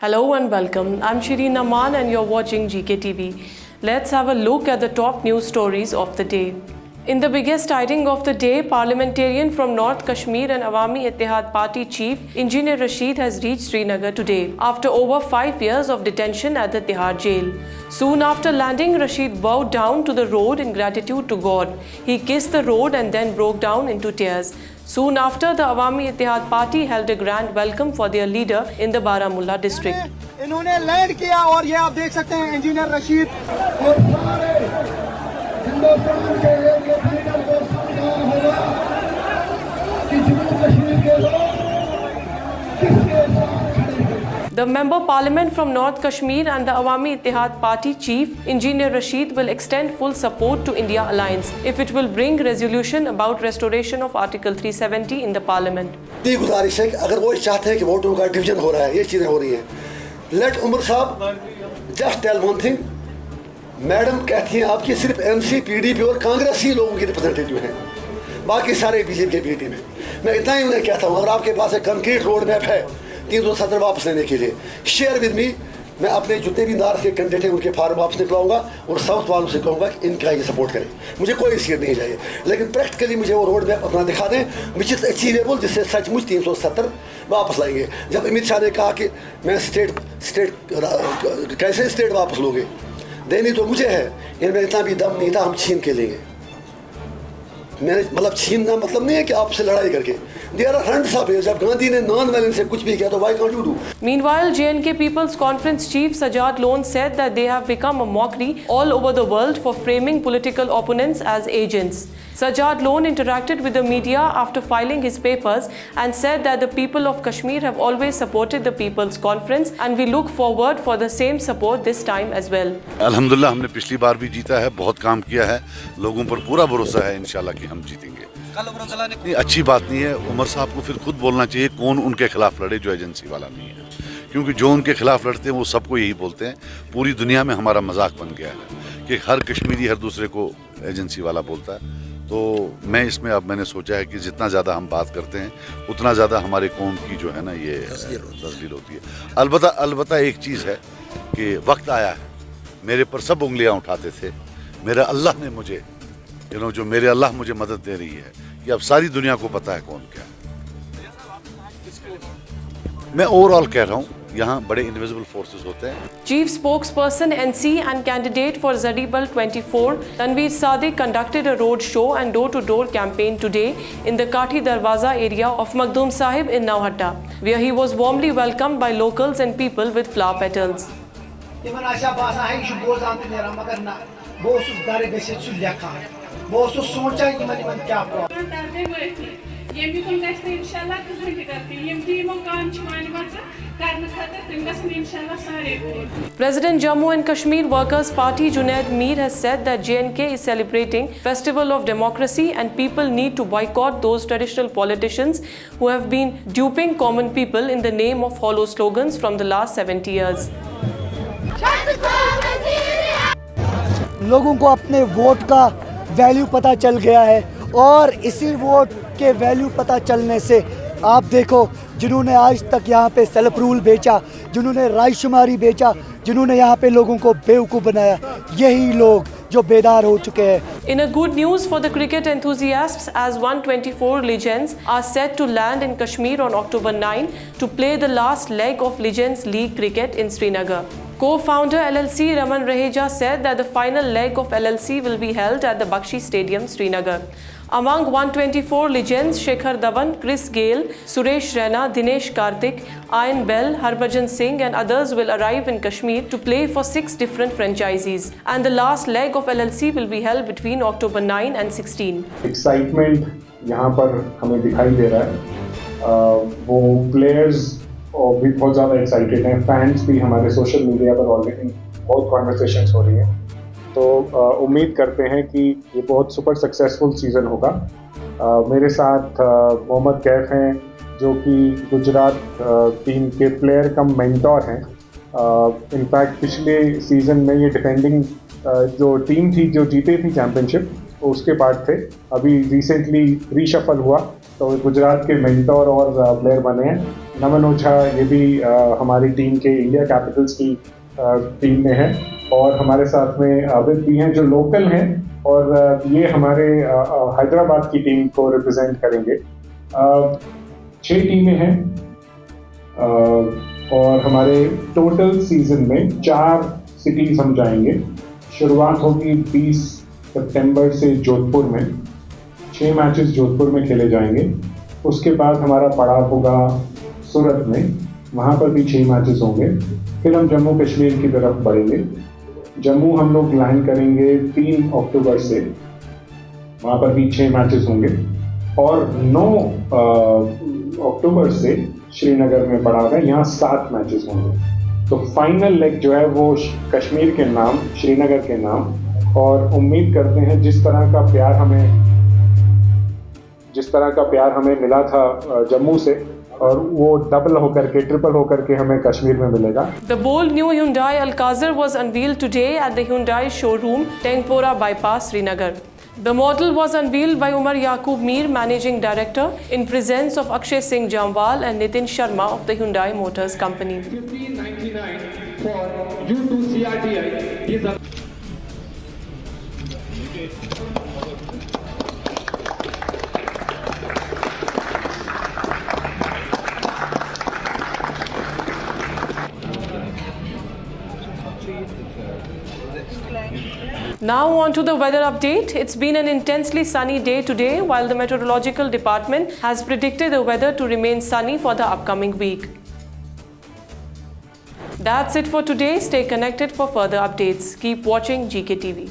Hello and welcome. I'm Shireen Aman and you're watching GKTV. Let's have a look at the top news stories of the day. In the biggest item of the day, parliamentarian from North Kashmir and Awami Ittehad Party chief Engineer Rashid has reached Srinagar today after over 5 years of detention at the Tihar jail. Soon after landing, Rashid bowed down to the road in gratitude to God. He kissed the road and then broke down into tears. Soon after, the Awami Ittehad Party held a grand welcome for their leader in the Baramulla district. इन्होंने land किया और ये आप देख सकते हैं engineer Rashid Hindustan के लिए फाइनल को साकार होगा कि जम्मू कश्मीर के लोग किसके साथ खड़े हैं. The Member Parliament from North Kashmir and the Awami Ittehad Party chief, Engineer Rashid, will extend full support to India Alliance if it will bring resolution about restoration of Article 370 in the Parliament. ती गुजारिश है कि अगर वो चाहते हैं कि वोटों का डिवीजन हो रहा है, ये चीज़ें हो रही हैं, let Umar sahab just tell one thing. Madam कहती हैं आपकी सिर्फ एमसी पीडीपी और कांग्रेसी लोगों की रिप्रेजेंटेटिव हैं, बाकी सारे बीजेपी के बीटी में. मैं इतना ही उन्हें कहता हूँ, अगर आपके पास एक कंक्रीट रोड मैप है 370 वापस लेने के लिए, शेयर विद मी. मैं अपने जितने भी नॉर्थ के कैंडिडेट हैं उनके फार्म वापस निकलाऊंगा और साउथ वालों से कहूँगा कि इनका ये सपोर्ट करें. मुझे कोई सीट नहीं चाहिए, लेकिन प्रैक्टिकली मुझे वो रोड मैप अपना दिखा दें विच इज़ अचीवेबल, जिससे सचमुच 370 वापस लाएंगे. जब अमित शाह ने कहा कि मैं स्टेट कैसे स्टेट वापस लोगे, देनी तो मुझे है, इनमें इतना भी दम नहीं था हम छीन के लेंगे. मैंने मतलब छीनना मतलब नहीं है कि आपसे लड़ाई करके. There are hundreds of years. जब गांधी ने नॉन वायलेंस से कुछ भी किया तो why can't you do. Meanwhile, JNK People's Conference chief Sajjad Lone said that they have become a mockery all over the world for framing political opponents as agents. Sajjad Lone interacted with the media after filing his papers and said that the people of Kashmir have always supported the People's Conference and we look forward for the same support this time as well. अल्हम्दुलिल्लाह हमने पिछली बार भी जीता है, बहुत काम किया है, लोगों पर पूरा भरोसा है इंशाल्लाह कि हम जीतेंगे. नहीं, अच्छी बात नहीं है. उमर साहब को फिर खुद बोलना चाहिए कौन उनके खिलाफ लड़े जो एजेंसी वाला नहीं है, क्योंकि जो उनके खिलाफ लड़ते हैं वो सबको यही बोलते हैं. पूरी दुनिया में हमारा मजाक बन गया है कि हर कश्मीरी हर दूसरे को एजेंसी वाला बोलता है. तो मैं इसमें अब मैंने सोचा है कि जितना ज़्यादा हम बात करते हैं उतना ज़्यादा हमारे कौम की जो है ना ये तस्वीर होती है. अलबत्ता एक चीज़ है कि वक्त आया है, मेरे पर सब उंगलियां उठाते थे, मेरा अल्लाह ने मुझे जो मेरे अल्लाह मुझे मदद दे रही है कि अब सारी दुनिया को पता है कौन क्या है. मैं ओवरऑल कह रहा हूँ यहाँ बड़े इनविजिबल फोर्सेस होते हैं. Chief spokesperson NC and candidate for Zadibal 24, Tanveer Sadiq conducted a road show and door-to-door campaign today in the Kathi Darwaza area of Makhdoom Sahib in Nauhatta, where he was warmly welcomed by locals and people with flower petals. President Jammu and Kashmir Workers Party Junaid Mir has said that JNK is celebrating Festival of Democracy and people need to boycott those traditional politicians who have been duping common people in the name of hollow slogans from the last 70 years. लोगों को अपने vote का value पता चल गया है और इसी वोट के वैल्यू पता चलने से आप देखो जिन्होंने आज तक यहाँ पे सेल्फ रूल बेचा, जिन्होंने रायशुमारी बेचा, जिन्होंने यहाँ पे लोगों को बेवकूफ़ बनाया, यही लोग जो बेदार हो चुके हैं. In a good news for the cricket enthusiasts, as 124 legends are set to land in Kashmir on October 9 to play the last leg of Legends League cricket in Srinagar. Co-founder LLC Raman Raheja said that the final leg of LLC will be held at the Bakshi Stadium, Srinagar. Among 124 legends, Shekhar Dhawan, Chris Gale, Suresh Raina, Dinesh Karthik, Ian Bell, Harbhajan Singh and others will arrive in Kashmir to play for 6 different franchisees. And the last leg of LLC will be held between October 9 and 16. Excitement यहाँ पर हमें दिखाई दे रहा है. वो players भी बहुत ज़्यादा एक्साइटेड हैं, फैंस भी हमारे सोशल मीडिया पर ऑलरेडी बहुत कॉन्वर्सेशंस हो रही हैं. तो उम्मीद करते हैं कि ये बहुत सुपर सक्सेसफुल सीज़न होगा. मेरे साथ मोहम्मद कैफ हैं जो कि गुजरात टीम के प्लेयर कम मेंटोर हैं. इनफैक्ट पिछले सीज़न में ये डिफेंडिंग जो टीम थी जो जीते थी चैम्पियनशिप उसके पार्ट थे. अभी रिसेंटली रीशफल हुआ तो गुजरात के मेंटोर और प्लेयर बने हैं. नमन ओझा ये भी हमारी टीम के इंडिया कैपिटल्स की टीम में है, और हमारे साथ में आबिद भी हैं जो लोकल हैं, और ये हमारे हैदराबाद की टीम को रिप्रेजेंट करेंगे। 6 टीमें हैं, और हमारे टोटल सीजन में 4 सिटीज़ हम जाएंगे। शुरुआत होगी 20 सितंबर से जोधपुर में, 6 मैचेस जोधपुर में खेले जाएंगे। उसके बाद हमारा पड़ाव होगा सूरत में, वहाँ पर भी 6 मैचेस होंगे। फिर हम जम्मू कश्मीर की तरफ बढ़ेंगे। जम्मू हम लोग लैंड करेंगे 3 अक्टूबर से, वहाँ पर भी 6 मैचेस होंगे। और 9 अक्टूबर से श्रीनगर में पड़ाव है, यहाँ 7 मैचेस होंगे। तो फाइनल लेग जो है वो कश्मीर के नाम, श्रीनगर के नाम, और उम्मीद करते हैं जिस तरह का प्यार हमें मिला था जम्मू से, और वो डबल होकर के, ट्रिपल होकर के हमें कश्मीर में मिलेगा। The bold new Hyundai Alcazar was unveiled today at the Hyundai showroom, Tengpora Bypass, Srinagar. The model was unveiled by Umar Yaqub Mir, Managing Director, in presence of Akshay Singh Jamwal and Nitin Sharma of the Hyundai Motors Company. 1599 for U2 CRTI. These are Now on to the weather update. It's been an intensely sunny day today, while the meteorological department has predicted the weather to remain sunny for the upcoming week. That's it for today. Stay connected for further updates. Keep watching GK TV.